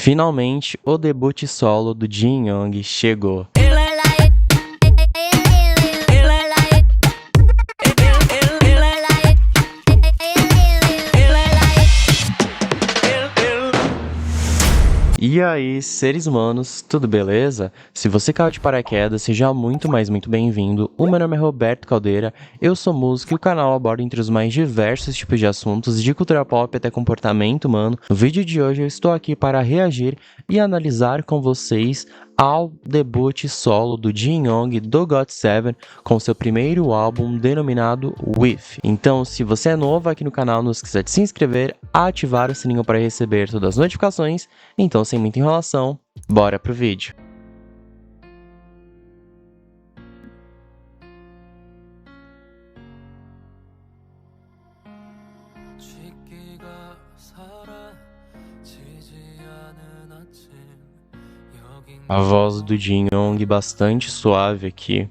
Finalmente, o debut solo do Jin Young chegou. E aí, seres humanos, tudo beleza? Se você caiu de paraquedas, seja muito bem-vindo. O meu nome é Roberto Caldeira, eu sou músico e o canal aborda entre os mais diversos tipos de assuntos, de cultura pop até comportamento humano. No vídeo de hoje eu estou aqui para reagir e analisar com vocês ao debut solo do Jin Young do GOT7 com seu primeiro álbum denominado With. Então, se você é novo aqui no canal, não esqueça de se inscrever, ativar o sininho para receber todas as notificações. Então, sem muita enrolação, bora pro vídeo. A voz do Jin Young bastante suave aqui.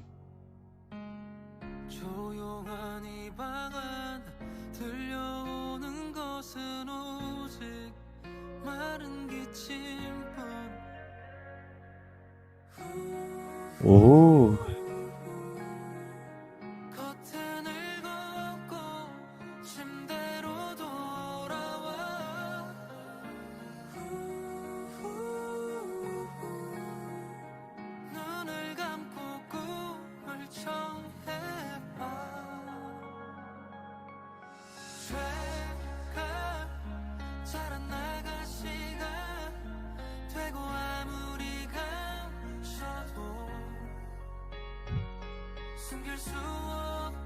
숨길 수 없던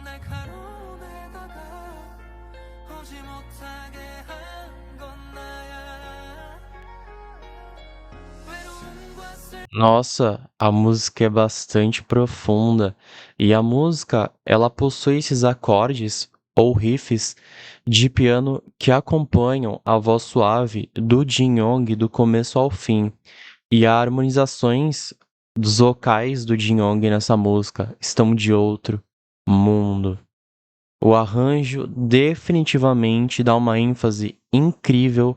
날카로움에다가 오지 못하게 한 건 나야. 외로움과 슬픔. Nossa, a música é bastante profunda e a música ela possui esses acordes ou riffs de piano que acompanham a voz suave do Jin Young do começo ao fim. E as harmonizações dos vocais do Jin Young nessa música estão de outro mundo. O arranjo definitivamente dá uma ênfase incrível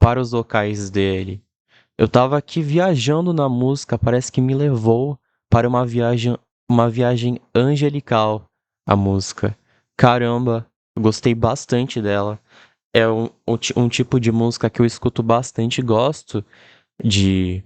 para os vocais dele. Eu tava aqui viajando na música, parece que me levou para uma viagem angelical, a música. Caramba, eu gostei bastante dela. É um tipo de música que eu escuto bastante e gosto de,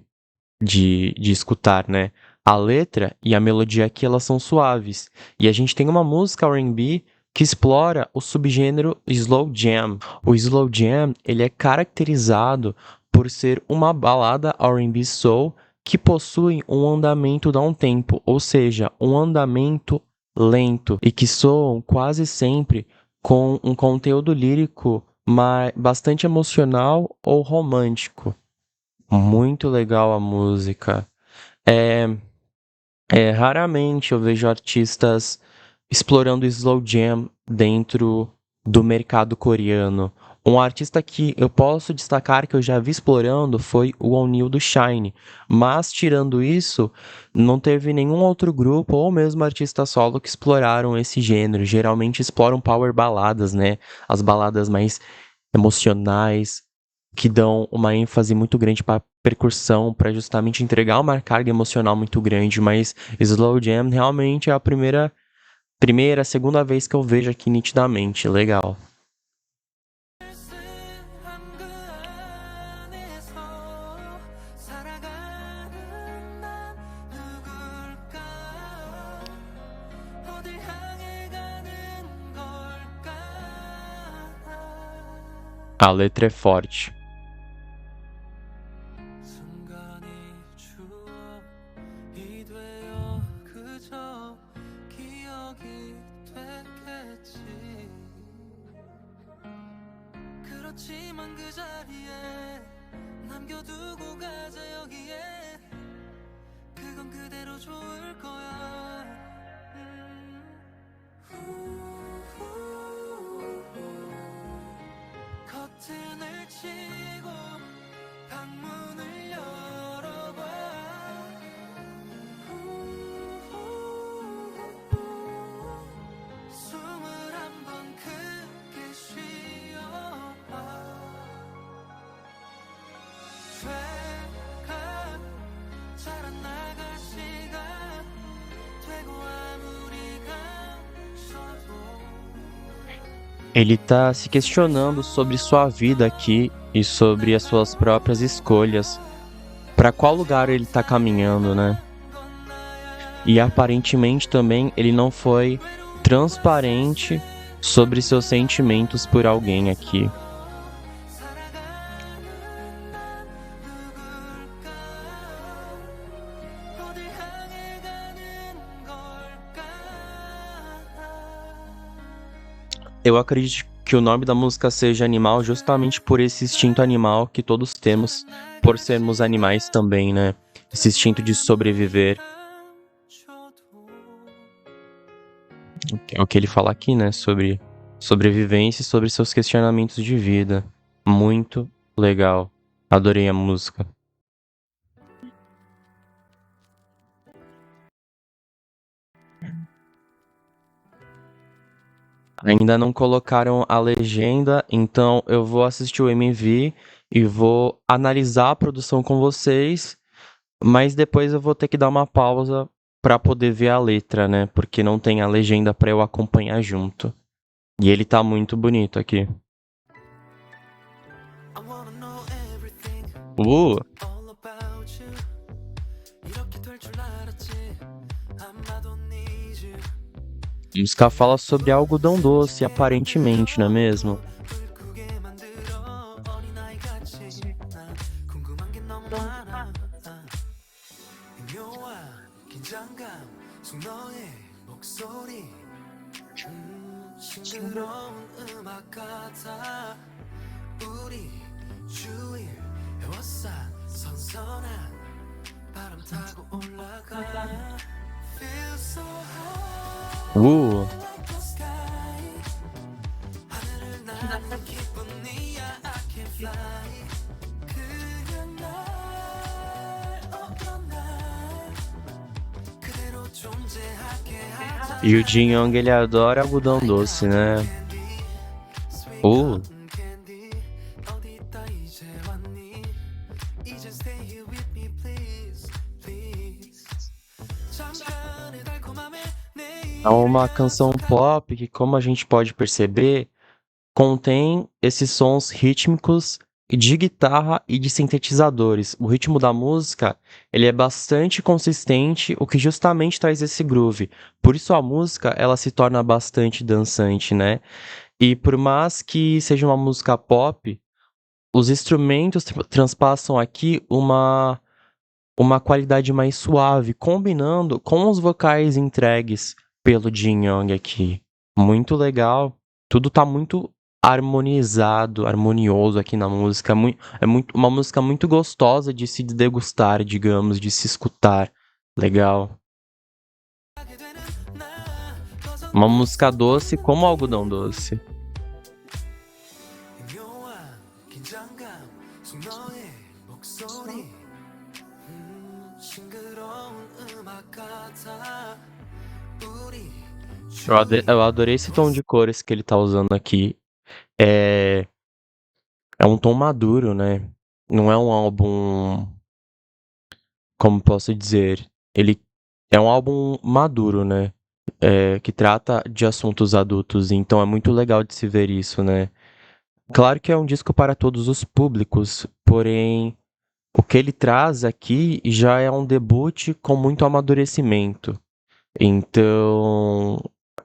de escutar, né? A letra e a melodia aqui, elas são suaves. E a gente tem uma música R&B que explora o subgênero Slow Jam. O Slow Jam, ele é caracterizado por ser uma balada R&B soul que possui um andamento down-tempo, ou seja, um andamento lento e que soam quase sempre com um conteúdo lírico bastante emocional ou romântico. Muito legal a música. Raramente eu vejo artistas explorando slow jam dentro do mercado coreano. Um artista que eu posso destacar que eu já vi explorando foi o O'Neal do Shine, mas tirando isso, não teve nenhum outro grupo ou mesmo artista solo que exploraram esse gênero. Geralmente exploram power baladas, né? As baladas mais emocionais, que dão uma ênfase muito grande para percussão, para justamente entregar uma carga emocional muito grande, mas Slow Jam realmente é a segunda vez que eu vejo aqui nitidamente, legal. A letra é forte. 그렇지만 그 자리에 남겨두고 가자 여기에 그건 그대로 좋을 거야. 커튼을 치고 방문을 열어봐. 숨을 한번 크게 쉬어봐. 돼가 자라나갈 시간 되고 아무리 감춰도 Ele tá se questionando sobre sua vida aqui e sobre as suas próprias escolhas. Pra qual lugar ele tá caminhando, né? E aparentemente também ele não foi transparente sobre seus sentimentos por alguém aqui. 살아가는 난 누굴까 어딜 향해 가는 걸까 Eu acredito que o nome da música seja Animal justamente por esse instinto animal que todos temos, por sermos animais também, né? Esse instinto de sobreviver. É o que ele fala aqui, né? Sobre sobrevivência e sobre seus questionamentos de vida. Muito legal. Adorei a música. Ainda não colocaram a legenda, então eu vou assistir o MV e vou analisar a produção com vocês, mas depois eu vou ter que dar uma pausa pra poder ver a letra, né? Porque não tem a legenda pra eu acompanhar junto. E ele tá muito bonito aqui. I wanna know everything Uh, all about you 이렇게 될 줄 알았지 아마도 need you a música fala sobre algodão doce, aparentemente, não é mesmo? 울 크게 만들어 어린아이 같이 난 궁금한 게 너무 많아 묘한 긴장감 속 너의 목소리 싱그러운 음악 같아 우리 주위를 에워싼 선선한 바람 타고 올라가 Feel so high like the sky 하늘을 나는 기분이야 I can fly 그냥 날 어떤 날 그대로 존재하게 하자 E o Jin Young, ele adora algodão doce, né? candy 어디 있다 이제 왔니 이제 stay here with me please please 잠깐의 달콤함에 내 É uma canção pop que, como a gente pode perceber, contém esses sons rítmicos de guitarra e de sintetizadores. O ritmo da música, ele é bastante consistente, o que justamente traz esse groove. Por isso a música, ela se torna bastante dançante, né? E por mais que seja uma música pop, os instrumentos transpassam aqui uma qualidade mais suave, combinando com os vocais entregues pelo Jin Young aqui. Muito legal. Tudo tá muito harmonizado, harmonioso aqui na música. É muito, uma música muito gostosa de se degustar, digamos, de se escutar. Legal. 하게 되는 나 벗어 Uma música doce como algodão doce. 묘한 긴장감 속 너의 목소리 싱그러운 음악 같아 우리 Eu adorei esse tom de cores que ele tá usando aqui. É um tom maduro, né? Não é um álbum, como posso dizer, ele é um álbum maduro, né? Que trata de assuntos adultos, então é muito legal de se ver isso, né? Claro que é um disco para todos os públicos, porém o que ele traz aqui já é um debut com muito amadurecimento. Então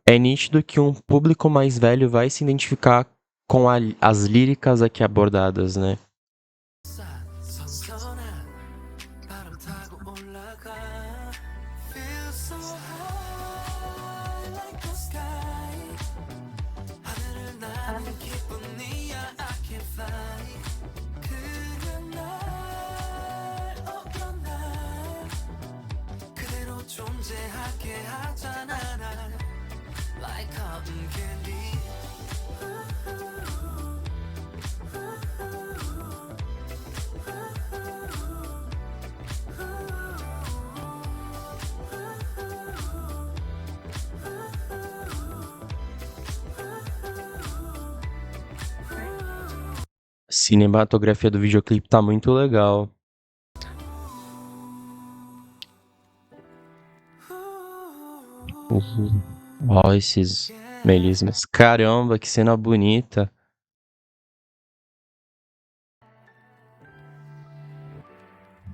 é nítido que um público mais velho vai se identificar com as líricas aqui abordadas, né? 선선한 바람 타고 올라가 Feel so high like the sky 하늘을 나는 기분이야 I can fly 그냥 날 어떤 날 그대로 존재하게 하잖아 날 Like cotton candy cinematografia do videoclipe tá muito legal. Ó, esses melismas. Caramba, que cena bonita.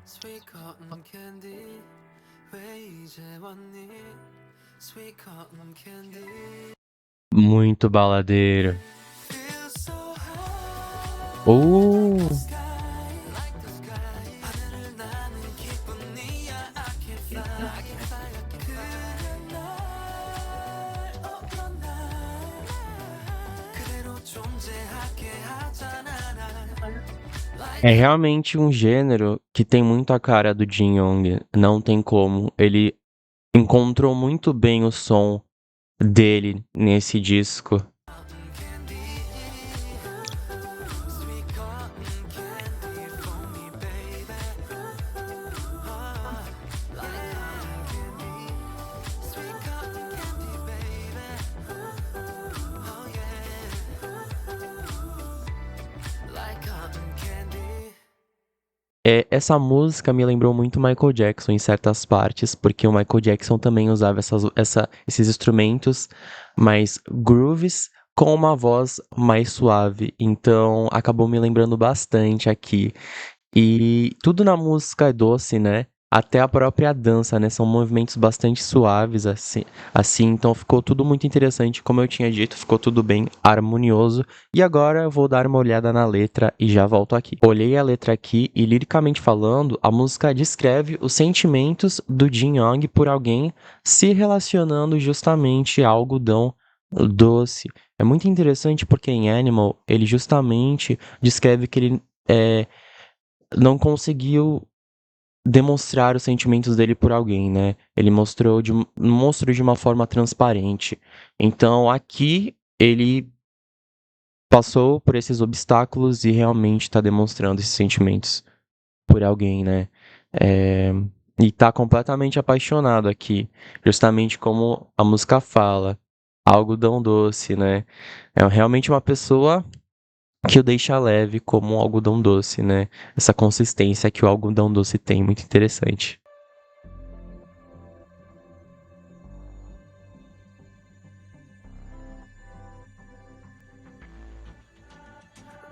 Sweet cotton candy, 왜 이제 왔니? Sweet cotton candy, Muito baladeiro. feels so high, Uh, like the sky. 하늘을 나는 기분이야. I can fly, I can fly, I can fly. 그래 날, 어떤 날 그대로 존재하게 하잖아 날. é realmente um gênero que tem muito a cara do Jin Young. Não tem como. Ele encontrou muito bem o som dele nesse disco. Essa música me lembrou muito Michael Jackson em certas partes, porque o Michael Jackson também usava esses instrumentos mais grooves com uma voz mais suave. Então acabou me lembrando bastante aqui. E tudo na música é doce, né? Até a própria dança, né? São movimentos bastante suaves, assim. Então ficou tudo muito interessante. Como eu tinha dito, ficou tudo bem harmonioso. E agora eu vou dar uma olhada na letra e já volto aqui. Olhei a letra aqui e, liricamente falando, a música descreve os sentimentos do Jin Young por alguém se relacionando justamente a algodão doce. É muito interessante porque em Animal ele justamente descreve que ele não conseguiu demonstrar os sentimentos dele por alguém, né? Ele mostrou de uma forma transparente. Então aqui ele passou por esses obstáculos e realmente está demonstrando esses sentimentos por alguém, né? E tá completamente apaixonado aqui, justamente como a música fala, algodão doce, né? É realmente uma pessoa que o deixa leve como um algodão doce, né? Essa consistência que o algodão doce tem, muito interessante.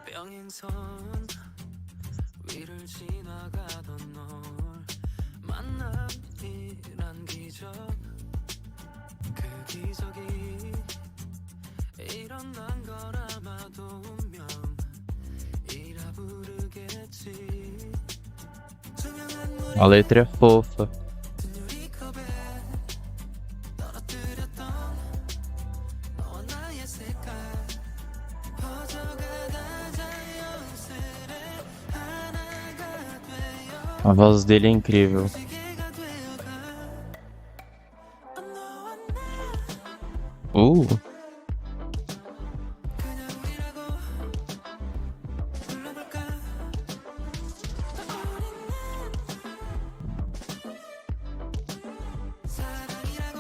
병행선 위를 지나가던 널 만남이란 기적 그 기적이 일어난 거라마도 운명이라 부르겠지 투명한 물이 A letra é fofa. 든 유리컵에 떨어뜨렸던 너와 나의 색깔 퍼져가다 자연스레 하나가 되어 A voz dele é incrível. 시계가 되어가 너와 나 Uh, 그냥 우리라고 불러볼까 우리는 사랑이라고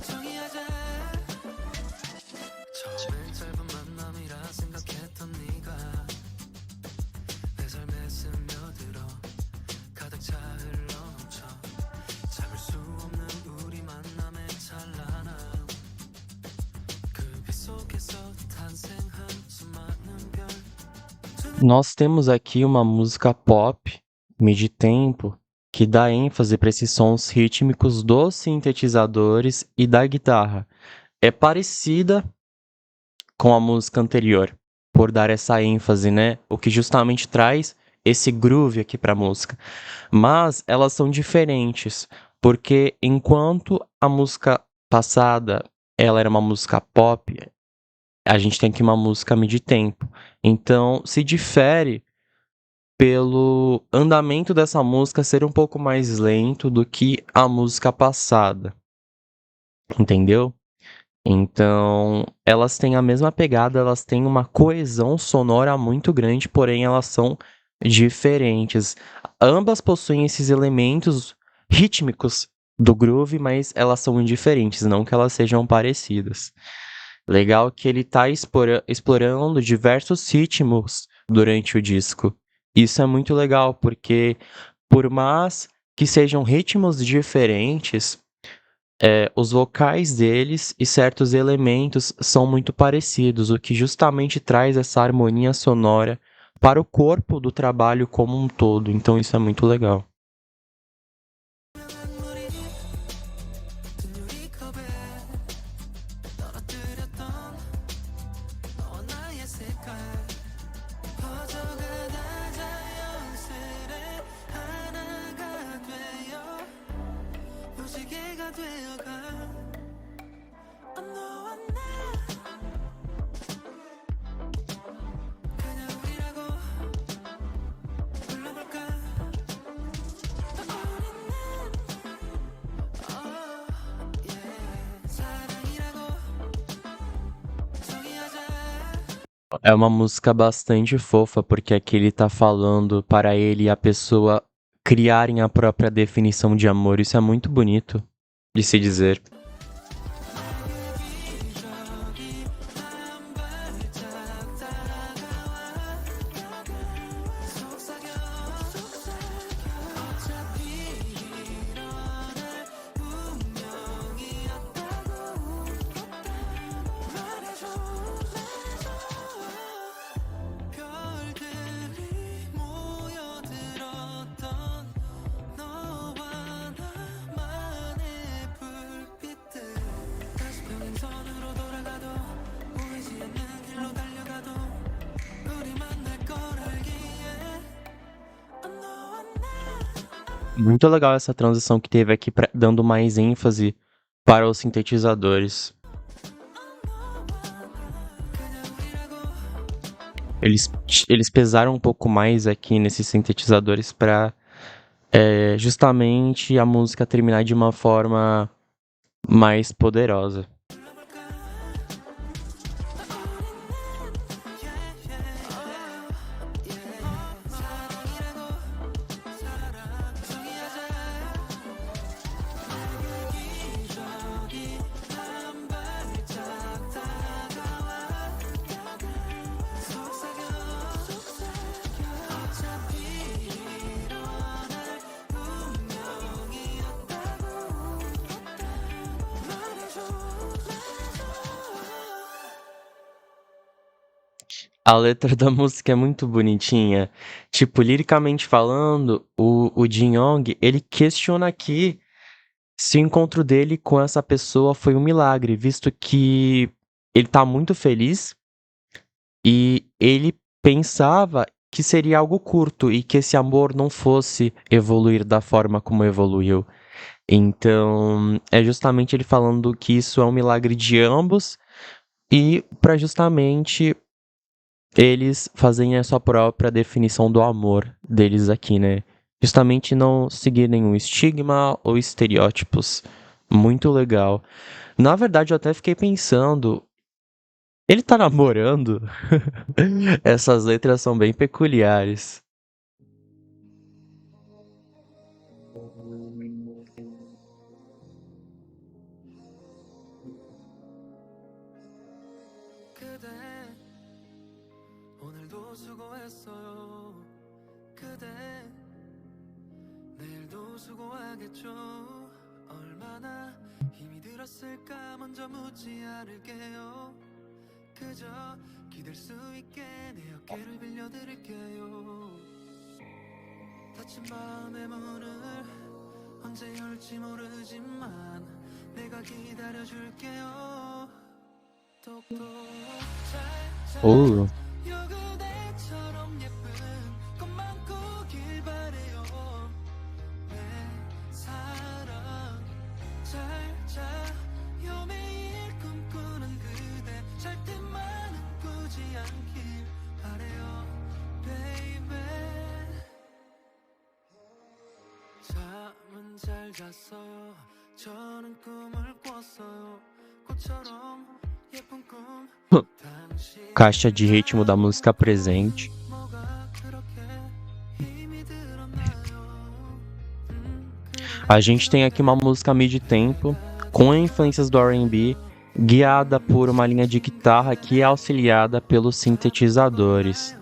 정의하자 처음엔 짧은 만남이라 생각했던 네가 내 삶에 스며들어 가득 차 흘러넘쳐 참을 수 없는 우리 만남의 찬란함 그 빛 속에서 탄생한 수많은 별 nós temos aqui uma música pop, mid-tempo, que dá ênfase para esses sons rítmicos dos sintetizadores e da guitarra. É parecida com a música anterior, por dar essa ênfase, né? O que justamente traz esse groove aqui para a música. Mas elas são diferentes, porque enquanto a música passada ela era uma música pop, a gente tem aqui uma música mid-tempo. Então se difere pelo andamento dessa música ser um pouco mais lento do que a música passada, entendeu? Então, elas têm a mesma pegada, elas têm uma coesão sonora muito grande, porém elas são diferentes. Ambas possuem esses elementos rítmicos do groove, mas elas são diferentes, não que elas sejam parecidas. Legal que ele tá explorando diversos ritmos durante o disco. Isso é muito legal, porque por mais que sejam ritmos diferentes, os vocais deles e certos elementos são muito parecidos, o que justamente traz essa harmonia sonora para o corpo do trabalho como um todo. Então isso é muito legal. 든 유리컵에 떨어뜨렸던 너와 나의 색깔 퍼져가다 자연스레 하나가 되어 무지개가 되어가 너와 나 그냥 우리라고 불러볼까 사랑이라고 정의하자 É uma música bastante fofa, porque aqui ele tá falando para ele e a pessoa criarem a própria definição de amor. Isso é muito bonito de se dizer. 별들이 모여들었던 너와 나만의 불빛들 다시 평행선으로 돌아가도 보이지 않는 길로 달려가도 우리 만날 걸 알기에 너와 나 Muito legal essa transição que teve aqui, dando mais ênfase para os sintetizadores. Eles pesaram um pouco mais aqui nesses sintetizadores para justamente a música terminar de uma forma mais poderosa. A letra da música é muito bonitinha. Tipo, liricamente falando, o Jin Yong, ele questiona aqui se o encontro dele com essa pessoa foi um milagre, visto que ele tá muito feliz e ele pensava que seria algo curto e que esse amor não fosse evoluir da forma como evoluiu. Então, é justamente ele falando que isso é um milagre de ambos e para justamente eles fazem a sua própria definição do amor deles aqui, né? Justamente não seguir nenhum estigma ou estereótipos. Muito legal. Na verdade, eu até fiquei pensando, ele tá namorando? Essas letras são bem peculiares. 그대 오늘도 수고했어요 그대 내일도 수고하겠죠 얼마나 힘이 들었을까 먼저 묻지 않을게요 그저 기댈 수 있게 내 어깨를 빌려드릴게요 닫힌 마음의 문을 언제 열지 모르지만 내가 기다려줄게요 Oh, 여그대처럼 예쁜 것만 꾸길 바래요 내 사랑 잘자요 매일 꿈꾸는 그대 절대만은 꾸지 않길 바래요 baby 잠은 잘 잤어요 저는 꿈을 꿨어요 꽃처럼 caixa de ritmo da música presente. A gente tem aqui uma música mid-tempo, com influências do R&B, guiada por uma linha de guitarra que é auxiliada pelos sintetizadores.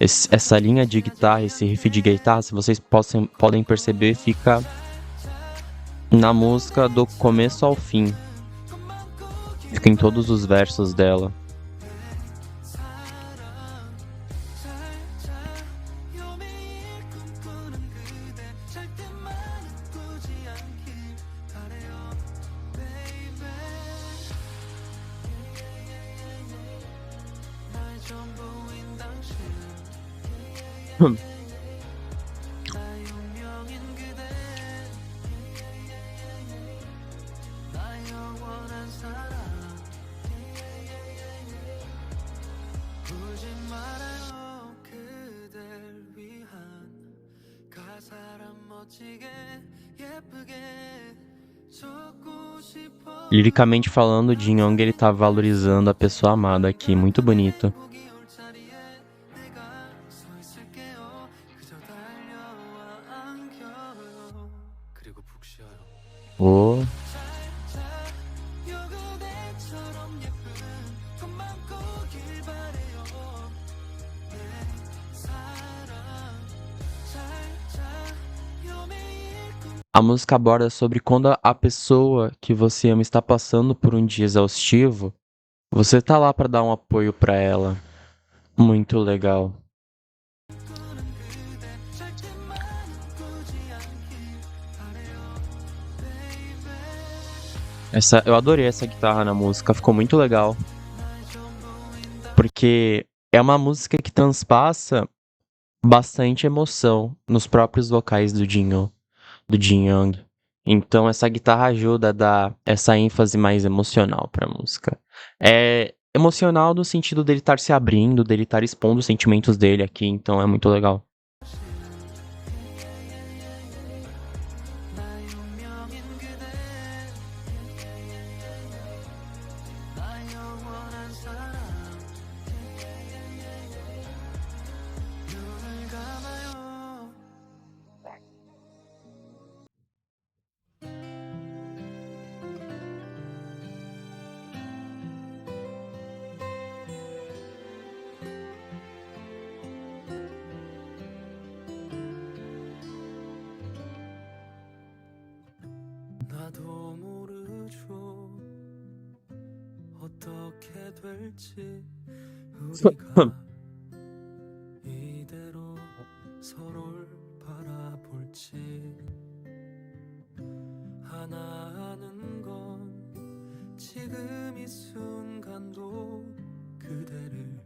Essa linha de guitarra, esse riff de guitarra, se vocês podem perceber, fica na música do começo ao fim. Fica em todos os versos dela. Liricamente falando, Jin Young ele tá valorizando a pessoa amada aqui, muito bonito. Oh. A música aborda sobre quando a pessoa que você ama está passando por um dia exaustivo, você tá lá pra dar um apoio pra ela. Muito legal. Eu adorei essa guitarra na música, ficou muito legal. Porque é uma música que transpassa bastante emoção nos próprios vocais do Jin Young. Então essa guitarra ajuda a dar essa ênfase mais emocional pra música. É emocional no sentido dele estar se abrindo, dele estar expondo os sentimentos dele aqui, então é muito legal. 나도 모르죠 어떻게 될지 우리가 이대로 서로를 바라볼지 하나 아는 건 지금 이 순간도 그대를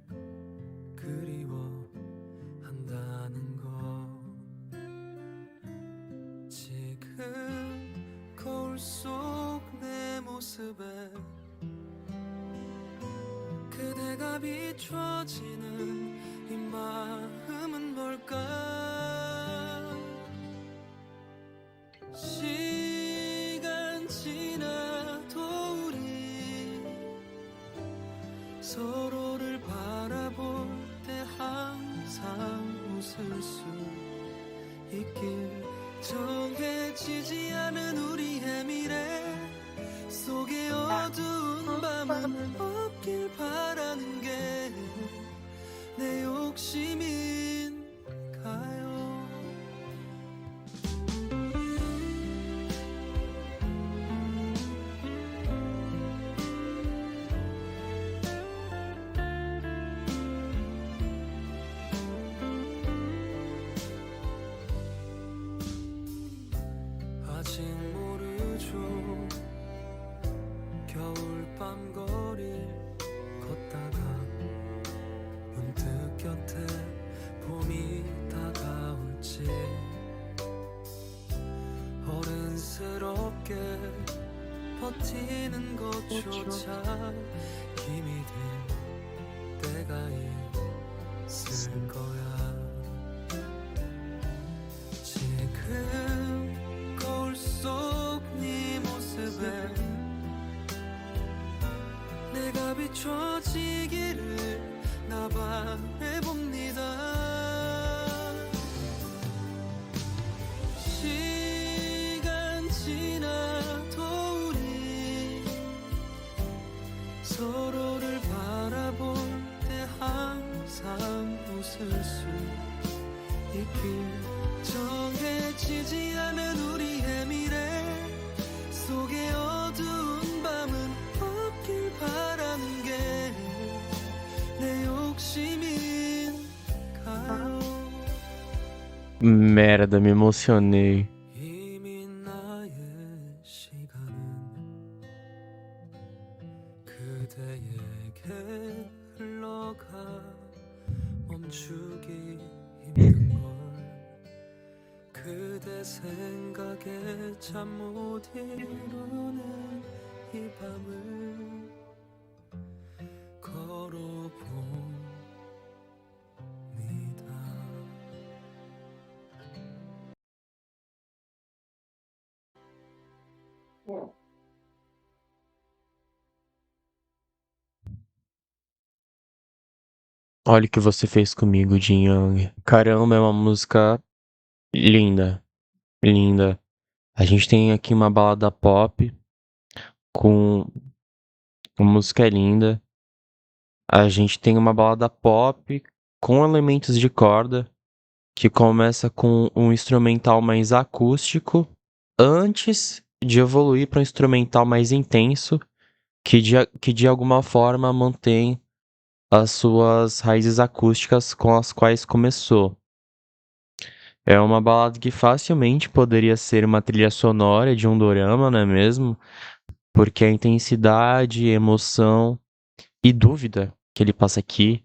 그리워한다는 거 지금 거울 속 내 모습에 그대가 비춰지는 이 마음은 뭘까 시간 지나도 우리 서로를 바라볼 때 항상 웃을 수 있길 정해지지 않은 우리의 미래 속에 어두운 밤은 없길 바라는 게 내 욕심인가요 아직 모르죠 겨울밤 거리 걷다가 문득 곁에 봄이 다가올지 어른스럽게 버티는 것조차 힘이 들 때가 있을 거야 지금 거울 속 네 모습에 내가 비춰지기를 나 바라봅니다 시간 지나도 우리 있길 정해지지 않은 우리의 미래 속에 어두운 밤은 없길 바라는 게 내 욕심인가요? Merda, me emocionei. 이미 나의 시간은 그대에게 흘러가 멈추기 힘든 걸 그대 생각에 잠 못 이루는 이 밤을 걸어봅니다. Olha o que você fez comigo, Jin Young. Caramba, é uma música linda, linda. A gente tem aqui uma balada pop com uma música linda. A gente tem uma balada pop com elementos de corda que começa com um instrumental mais acústico antes de evoluir para um instrumental mais intenso que de alguma forma mantém as suas raízes acústicas com as quais começou. É uma balada que facilmente poderia ser uma trilha sonora de um dorama, não é mesmo? Porque a intensidade, emoção e dúvida que ele passa aqui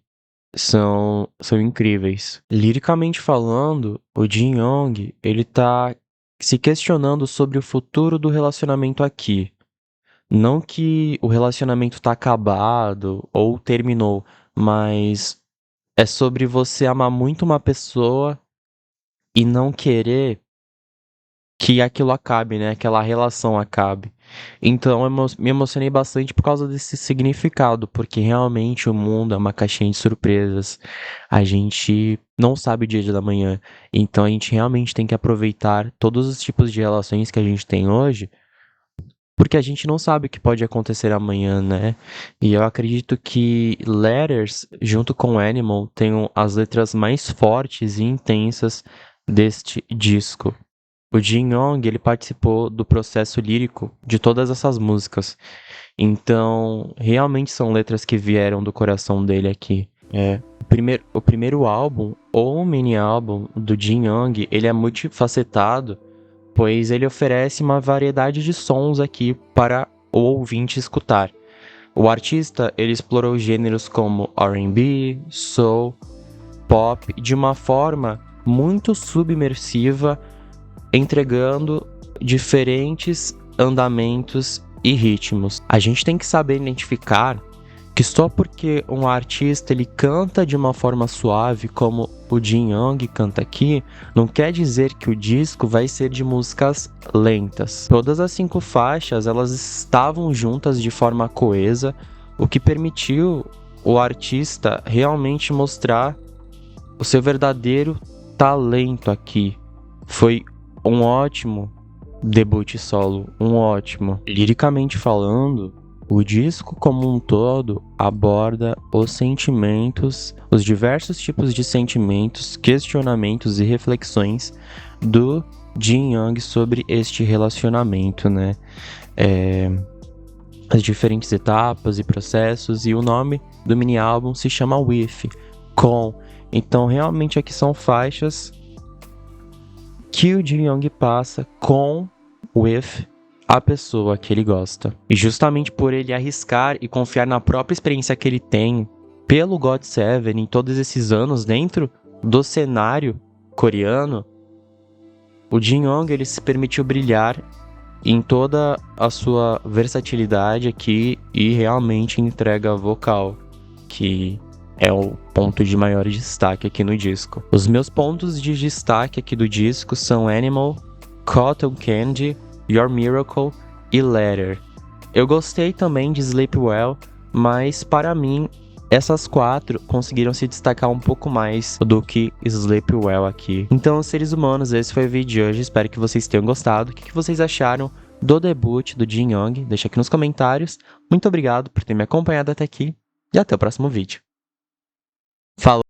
são incríveis. Liricamente falando, o Jin Young, ele tá se questionando sobre o futuro do relacionamento aqui. Não que o relacionamento tá acabado ou terminou, mas é sobre você amar muito uma pessoa e não querer que aquilo acabe, né? Aquela relação acabe. Então eu me emocionei bastante por causa desse significado, porque realmente o mundo é uma caixinha de surpresas. A gente não sabe o dia da manhã. Então a gente realmente tem que aproveitar todos os tipos de relações que a gente tem hoje, porque a gente não sabe o que pode acontecer amanhã, né? E eu acredito que Letters, junto com Animal, tenham as letras mais fortes e intensas deste disco. O Jin Young, ele participou do processo lírico de todas essas músicas. Então, realmente são letras que vieram do coração dele aqui. O primeiro álbum, ou mini álbum, do Jin Young, ele é multifacetado, pois ele oferece uma variedade de sons aqui para o ouvinte escutar. O artista, ele explorou gêneros como R&B, soul, pop, de uma forma muito submersiva, entregando diferentes andamentos e ritmos. A gente tem que saber identificar que só porque um artista ele canta de uma forma suave, como o Jin Young canta aqui, não quer dizer que o disco vai ser de músicas lentas. Todas as 5 faixas, elas estavam juntas de forma coesa, o que permitiu o artista realmente mostrar o seu verdadeiro talento aqui. Foi um ótimo debut solo, um ótimo. Liricamente falando, o disco como um todo aborda os sentimentos, os diversos tipos de sentimentos, questionamentos e reflexões do Jin Young sobre este relacionamento, né? As diferentes etapas e processos, e o nome do mini álbum se chama With, com. Então realmente aqui são faixas que o Jin Young passa com with a pessoa que ele gosta. E justamente por ele arriscar e confiar na própria experiência que ele tem pelo GOT7 em todos esses anos dentro do cenário coreano, o Jin Young ele se permitiu brilhar em toda a sua versatilidade aqui e realmente entrega vocal, que é o ponto de maior destaque aqui no disco. Os meus pontos de destaque aqui do disco são Animal, Cotton Candy, Your Miracle e Letter. Eu gostei também de Sleep Well, mas para mim essas 4 conseguiram se destacar um pouco mais do que Sleep Well aqui. Então, seres humanos, esse foi o vídeo de hoje. Espero que vocês tenham gostado. O que vocês acharam do debut do Jin Young? Deixa aqui nos comentários. Muito obrigado por ter me acompanhado até aqui e até o próximo vídeo. Falou!